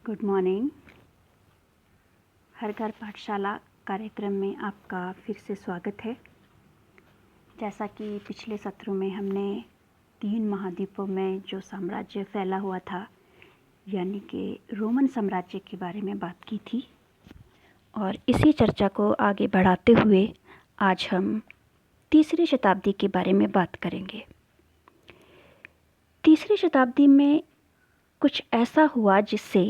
Good morning. हर घर पाठशाला कार्यक्रम में आपका फिर से स्वागत है। जैसा कि पिछले सत्रों में हमने 3 महाद्वीपों में जो साम्राज्य फैला हुआ था यानी कि रोमन साम्राज्य के बारे में बात की थी, और इसी चर्चा को आगे बढ़ाते हुए आज हम तीसरी शताब्दी के बारे में बात करेंगे। तीसरी शताब्दी में कुछ ऐसा हुआ जिससे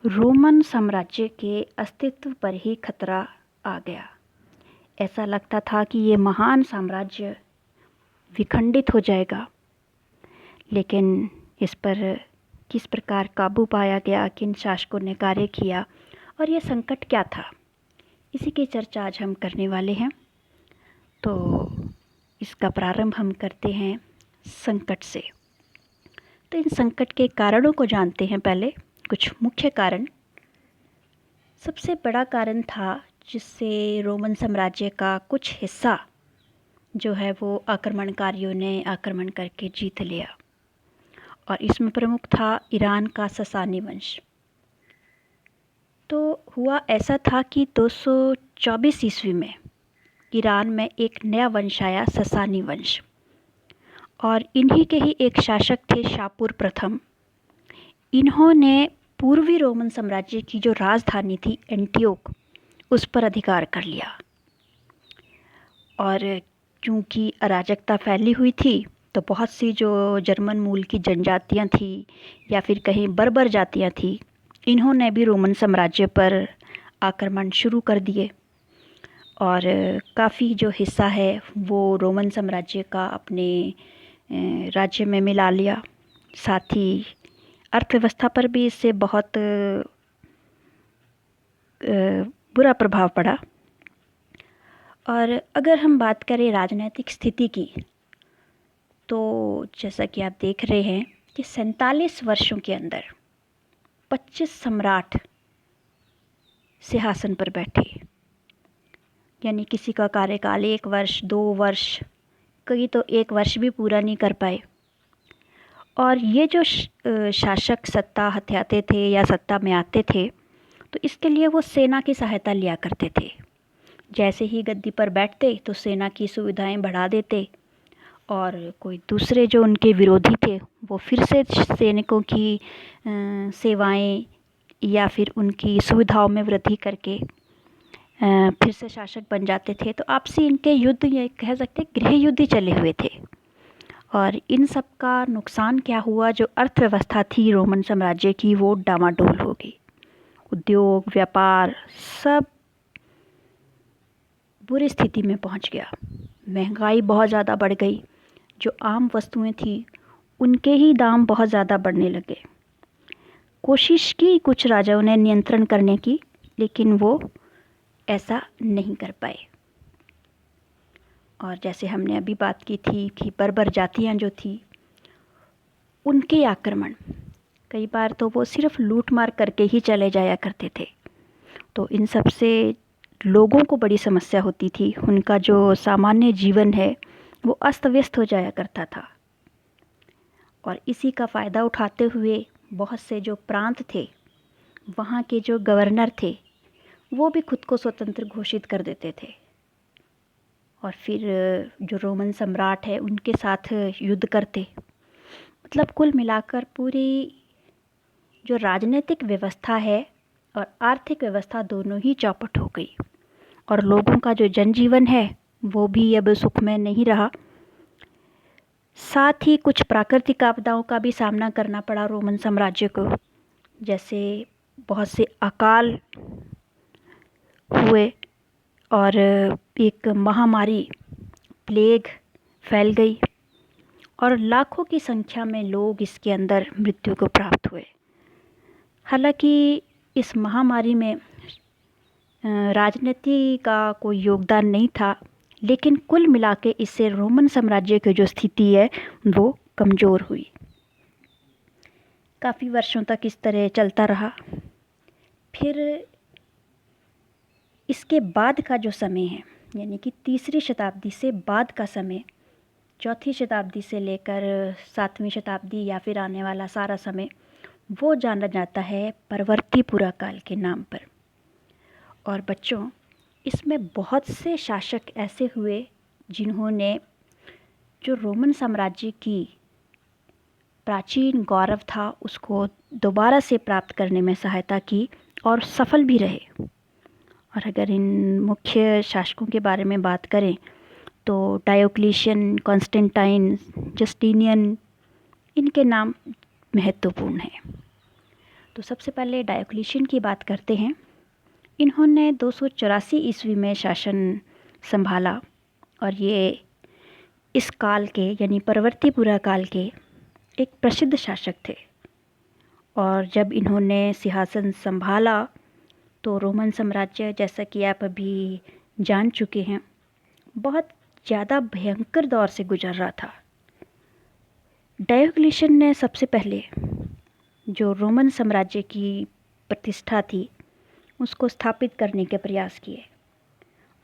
रोमन साम्राज्य के अस्तित्व पर ही खतरा आ गया। ऐसा लगता था कि ये महान साम्राज्य विखंडित हो जाएगा, लेकिन इस पर किस प्रकार काबू पाया गया, किन शासकों ने कार्य किया और ये संकट क्या था, इसी की चर्चा आज हम करने वाले हैं। तो इसका प्रारंभ हम करते हैं संकट से। तो इन संकट के कारणों को जानते हैं। पहले कुछ मुख्य कारण। सबसे बड़ा कारण था जिससे रोमन साम्राज्य का कुछ हिस्सा जो है वो आक्रमणकारियों ने आक्रमण करके जीत लिया, और इसमें प्रमुख था ईरान का ससानी वंश। तो हुआ ऐसा था कि 224 ईस्वी में ईरान में एक नया वंश आया, ससानी वंश, और इन्हीं के ही एक शासक थे शापुर प्रथम। इन्होंने पूर्वी रोमन साम्राज्य की जो राजधानी थी एंटियोक, उस पर अधिकार कर लिया। और क्योंकि अराजकता फैली हुई थी तो बहुत सी जो जर्मन मूल की जनजातियां थी या फिर कहीं बर्बर जातियां थी, इन्होंने भी रोमन साम्राज्य पर आक्रमण शुरू कर दिए, और काफ़ी जो हिस्सा है वो रोमन साम्राज्य का अपने राज्य में मिला लिया। साथ ही अर्थव्यवस्था पर भी इससे बहुत बुरा प्रभाव पड़ा। और अगर हम बात करें राजनीतिक स्थिति की, तो जैसा कि आप देख रहे हैं कि 47 वर्षों के अंदर 25 सम्राट सिंहासन पर बैठे, यानी किसी का कार्यकाल 1 वर्ष, 2 वर्ष, कई तो 1 वर्ष भी पूरा नहीं कर पाए। और ये जो शासक सत्ता हथियाते थे या सत्ता में आते थे, तो इसके लिए वो सेना की सहायता लिया करते थे। जैसे ही गद्दी पर बैठते तो सेना की सुविधाएं बढ़ा देते, और कोई दूसरे जो उनके विरोधी थे वो फिर से सैनिकों की सेवाएं या फिर उनकी सुविधाओं में वृद्धि करके फिर से शासक बन जाते थे। तो आपसी इनके युद्ध, ये कह सकते गृह युद्ध चले हुए थे। और इन सब का नुकसान क्या हुआ, जो अर्थव्यवस्था थी रोमन साम्राज्य की वो डामाडोल हो गई। उद्योग, व्यापार सब बुरी स्थिति में पहुंच गया। महंगाई बहुत ज़्यादा बढ़ गई। जो आम वस्तुएं थी उनके ही दाम बहुत ज़्यादा बढ़ने लगे। कोशिश की कुछ राजाओं ने नियंत्रण करने की, लेकिन वो ऐसा नहीं कर पाए। और जैसे हमने अभी बात की थी कि बर्बर जातियां जो थी, उनके आक्रमण कई बार तो वो सिर्फ लूट मार करके ही चले जाया करते थे। तो इन सब से लोगों को बड़ी समस्या होती थी। उनका जो सामान्य जीवन है वो अस्त व्यस्त हो जाया करता था। और इसी का फ़ायदा उठाते हुए बहुत से जो प्रांत थे, वहाँ के जो गवर्नर थे, वो भी खुद को स्वतंत्र घोषित कर देते थे, और फिर जो रोमन सम्राट है उनके साथ युद्ध करते। मतलब कुल मिलाकर पूरी जो राजनीतिक व्यवस्था है और आर्थिक व्यवस्था दोनों ही चौपट हो गई, और लोगों का जो जनजीवन है वो भी अब सुखमय नहीं रहा। साथ ही कुछ प्राकृतिक आपदाओं का भी सामना करना पड़ा रोमन साम्राज्य को। जैसे बहुत से अकाल हुए, और एक महामारी प्लेग फैल गई, और लाखों की संख्या में लोग इसके अंदर मृत्यु को प्राप्त हुए। हालांकि इस महामारी में राजनीति का कोई योगदान नहीं था, लेकिन कुल मिला के इससे रोमन साम्राज्य की जो स्थिति है वो कमज़ोर हुई। काफ़ी वर्षों तक इस तरह चलता रहा। फिर इसके बाद का जो समय है, यानी कि तीसरी शताब्दी से बाद का समय, चौथी शताब्दी से लेकर 7वीं शताब्दी या फिर आने वाला सारा समय, वो जाना जाता है परवर्तीपुरा काल के नाम पर। और बच्चों, इसमें बहुत से शासक ऐसे हुए जिन्होंने जो रोमन साम्राज्य की प्राचीन गौरव था उसको दोबारा से प्राप्त करने में सहायता की और सफल भी रहे। और अगर इन मुख्य शासकों के बारे में बात करें तो डायोक्लिशियन, कॉन्स्टेंटाइन, जस्टिनियन, इनके नाम महत्वपूर्ण हैं। तो सबसे पहले डायोक्लिशियन की बात करते हैं। इन्होंने 284 ईस्वी में शासन संभाला और ये इस काल के यानी परवर्तीपुरा काल के एक प्रसिद्ध शासक थे। और जब इन्होंने सिंहासन संभाला तो रोमन साम्राज्य, जैसा कि आप अभी जान चुके हैं, बहुत ज़्यादा भयंकर दौर से गुजर रहा था। डायोक्लिशियन ने सबसे पहले जो रोमन साम्राज्य की प्रतिष्ठा थी उसको स्थापित करने के प्रयास किए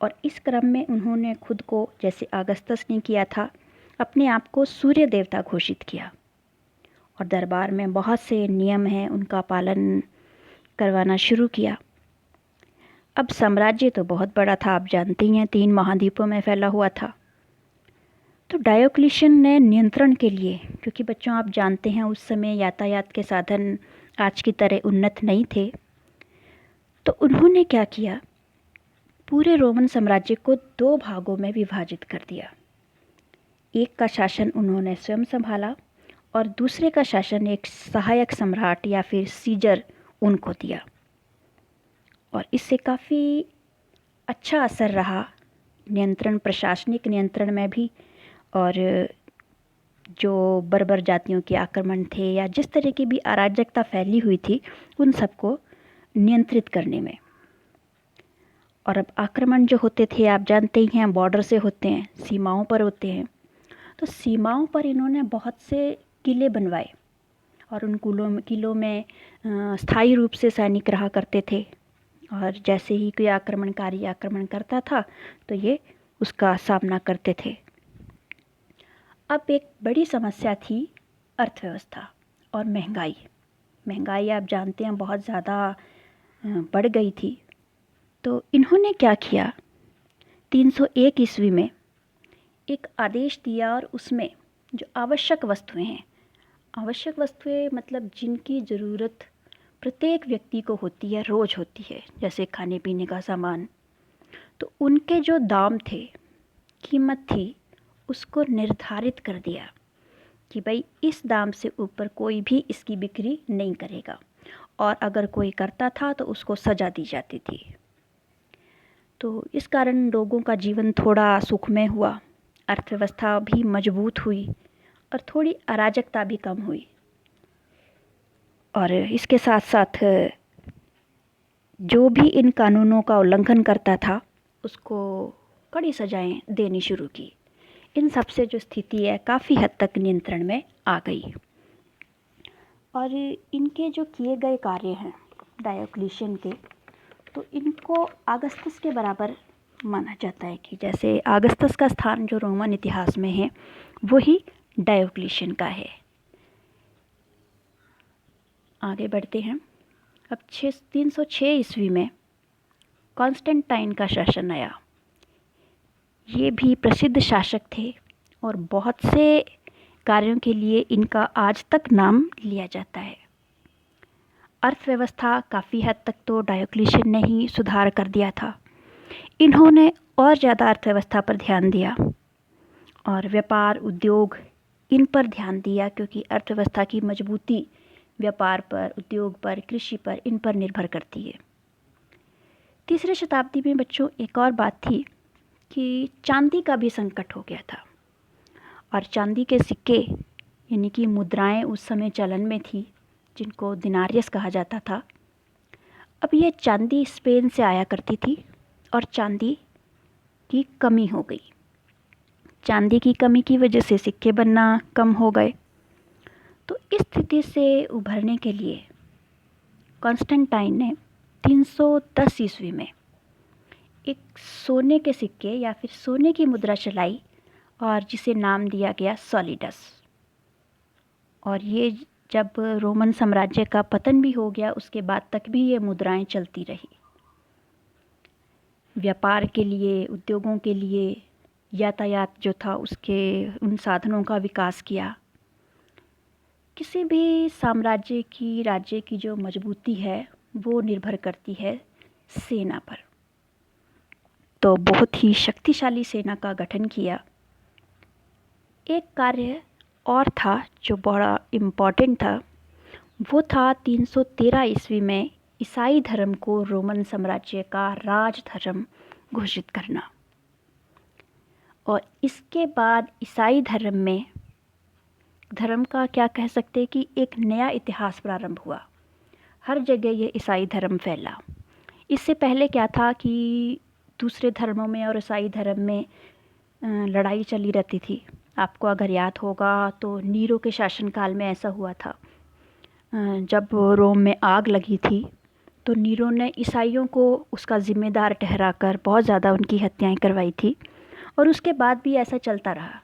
और इस क्रम में उन्होंने खुद को, जैसे अगस्तस ने किया था, अपने आप को सूर्य देवता घोषित किया और दरबार में बहुत से नियम हैं उनका पालन करवाना शुरू किया। अब साम्राज्य तो बहुत बड़ा था, आप जानते ही हैं, 3 महाद्वीपों में फैला हुआ था। तो डायोक्लिशियन ने नियंत्रण के लिए, क्योंकि बच्चों आप जानते हैं उस समय यातायात के साधन आज की तरह उन्नत नहीं थे, तो उन्होंने क्या किया, पूरे रोमन साम्राज्य को 2 भागों में विभाजित कर दिया। एक का शासन उन्होंने स्वयं संभाला और दूसरे का शासन एक सहायक सम्राट या फिर सीजर उनको दिया। और इससे काफ़ी अच्छा असर रहा नियंत्रण, प्रशासनिक नियंत्रण में भी, और जो बर्बर जातियों के आक्रमण थे या जिस तरह की भी अराजकता फैली हुई थी उन सबको नियंत्रित करने में। और अब आक्रमण जो होते थे आप जानते ही हैं, बॉर्डर से होते हैं, सीमाओं पर होते हैं। तो सीमाओं पर इन्होंने बहुत से किले बनवाए और उन किलों में स्थायी रूप से सैनिक रहा करते थे और जैसे ही कोई आक्रमणकारी आक्रमण करता था तो ये उसका सामना करते थे। अब एक बड़ी समस्या थी अर्थव्यवस्था और महंगाई। महंगाई आप जानते हैं बहुत ज़्यादा बढ़ गई थी। तो इन्होंने क्या किया, 301 ईस्वी में एक आदेश दिया और उसमें जो आवश्यक वस्तुएं हैं, आवश्यक वस्तुएं मतलब जिनकी ज़रूरत प्रत्येक व्यक्ति को होती है, रोज़ होती है, जैसे खाने पीने का सामान, तो उनके जो दाम थे, कीमत थी, उसको निर्धारित कर दिया कि भाई इस दाम से ऊपर कोई भी इसकी बिक्री नहीं करेगा और अगर कोई करता था तो उसको सज़ा दी जाती थी। तो इस कारण लोगों का जीवन थोड़ा सुखमय हुआ, अर्थव्यवस्था भी मजबूत हुई और थोड़ी अराजकता भी कम हुई। और इसके साथ साथ जो भी इन कानूनों का उल्लंघन करता था उसको कड़ी सज़ाएं देनी शुरू की। इन सब से जो स्थिति है काफ़ी हद तक नियंत्रण में आ गई। और इनके जो किए गए कार्य हैं डायोक्लिशियन के, तो इनको अगस्तस के बराबर माना जाता है कि जैसे अगस्तस का स्थान जो रोमन इतिहास में है वही डायोक्लिशियन का है। आगे बढ़ते हैं। अब 306 ईस्वी में कॉन्स्टेंटाइन का शासन आया। ये भी प्रसिद्ध शासक थे और बहुत से कार्यों के लिए इनका आज तक नाम लिया जाता है। अर्थव्यवस्था काफ़ी हद तक तो डायोक्लिशियन ने ही सुधार कर दिया था। इन्होंने और ज़्यादा अर्थव्यवस्था पर ध्यान दिया और व्यापार, उद्योग, इन पर ध्यान दिया, क्योंकि अर्थव्यवस्था की मजबूती व्यापार पर, उद्योग पर, कृषि पर, इन पर निर्भर करती है। तीसरे शताब्दी में बच्चों एक और बात थी कि चांदी का भी संकट हो गया था और चांदी के सिक्के यानी कि मुद्राएं उस समय चलन में थी जिनको दिनारियस कहा जाता था। अब ये चांदी स्पेन से आया करती थी और चांदी की कमी हो गई। चांदी की कमी की वजह से सिक्के बनना कम हो गए। तो इस स्थिति से उभरने के लिए कॉन्स्टेंटाइन ने 310 ईस्वी में एक सोने के सिक्के या फिर सोने की मुद्रा चलाई और जिसे नाम दिया गया सॉलिडस। और ये जब रोमन साम्राज्य का पतन भी हो गया उसके बाद तक भी ये मुद्राएं चलती रही। व्यापार के लिए, उद्योगों के लिए, यातायात जो था उसके उन साधनों का विकास किया। किसी भी साम्राज्य की, राज्य की जो मजबूती है वो निर्भर करती है सेना पर। तो बहुत ही शक्तिशाली सेना का गठन किया। एक कार्य और था जो बड़ा इम्पॉर्टेंट था, वो था 313 ईस्वी में ईसाई धर्म को रोमन साम्राज्य का राज धर्म घोषित करना। और इसके बाद ईसाई धर्म में, धर्म का क्या कह सकते हैं कि एक नया इतिहास प्रारंभ हुआ। हर जगह ये ईसाई धर्म फैला। इससे पहले क्या था कि दूसरे धर्मों में और ईसाई धर्म में लड़ाई चली रहती थी। आपको अगर याद होगा तो नीरो के शासनकाल में ऐसा हुआ था। जब रोम में आग लगी थी तो नीरो ने ईसाइयों को उसका ज़िम्मेदार ठहराकर बहुत ज़्यादा उनकी हत्याएं करवाई थी, और उसके बाद भी ऐसा चलता रहा।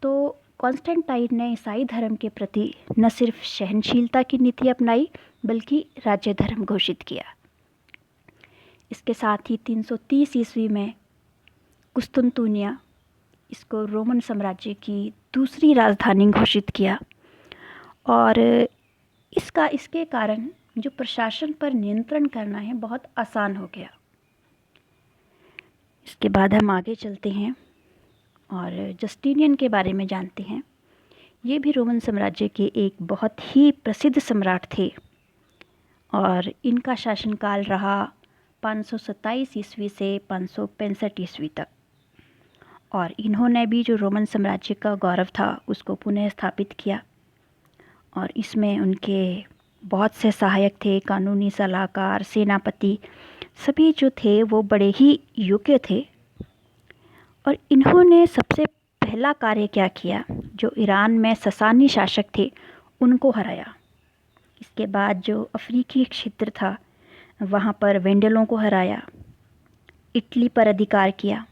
तो कॉन्स्टेंटाइन ने ईसाई धर्म के प्रति न सिर्फ सहनशीलता की नीति अपनाई बल्कि राज्य धर्म घोषित किया। इसके साथ ही 330 ईस्वी में कुस्तुनतुनिया, इसको रोमन साम्राज्य की दूसरी राजधानी घोषित किया। और इसके कारण जो प्रशासन पर नियंत्रण करना है बहुत आसान हो गया। इसके बाद हम आगे चलते हैं और जस्टिनियन के बारे में जानते हैं। ये भी रोमन साम्राज्य के एक बहुत ही प्रसिद्ध सम्राट थे और इनका शासनकाल रहा 527 ईस्वी से 565 ईस्वी तक। और इन्होंने भी जो रोमन साम्राज्य का गौरव था उसको पुनः स्थापित किया। और इसमें उनके बहुत से सहायक थे, कानूनी सलाहकार, सेनापति, सभी जो थे वो बड़े ही योग्य थे। और इन्होंने सबसे पहला कार्य क्या किया, जो ईरान में ससानी शासक थे उनको हराया। इसके बाद जो अफ्रीकी क्षेत्र था वहाँ पर वेंडलों को हराया, इटली पर अधिकार किया।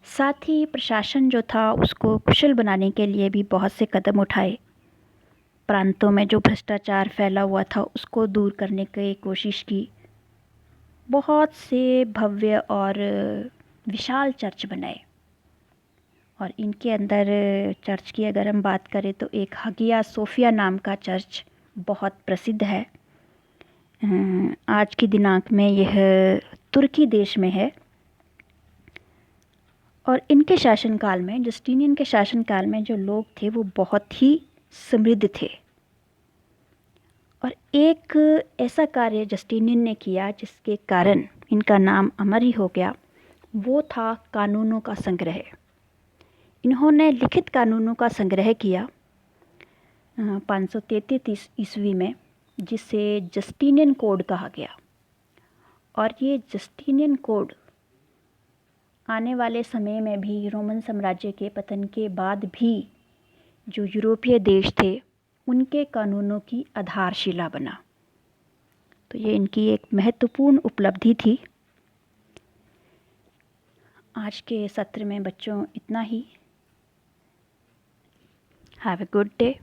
साथ ही प्रशासन जो था उसको कुशल बनाने के लिए भी बहुत से कदम उठाए। प्रांतों में जो भ्रष्टाचार फैला हुआ था उसको दूर करने की कोशिश की। बहुत से भव्य और विशाल चर्च बनाए। और इनके अंदर चर्च की अगर हम बात करें तो एक हगिया सोफिया नाम का चर्च बहुत प्रसिद्ध है। आज की दिनांक में यह तुर्की देश में है। और इनके शासनकाल में, जस्टिनियन के शासनकाल में जो लोग थे वो बहुत ही समृद्ध थे। और एक ऐसा कार्य जस्टिनियन ने किया जिसके कारण इनका नाम अमर ही हो गया, वो था कानूनों का संग्रह। इन्होंने लिखित कानूनों का संग्रह किया 533 ईस्वी में, जिसे जस्टिनियन कोड कहा गया। और ये जस्टिनियन कोड आने वाले समय में भी रोमन साम्राज्य के पतन के बाद भी जो यूरोपीय देश थे उनके कानूनों की आधारशिला बना। तो ये इनकी एक महत्वपूर्ण उपलब्धि थी। आज के सत्र में बच्चों इतना ही। Have a good day.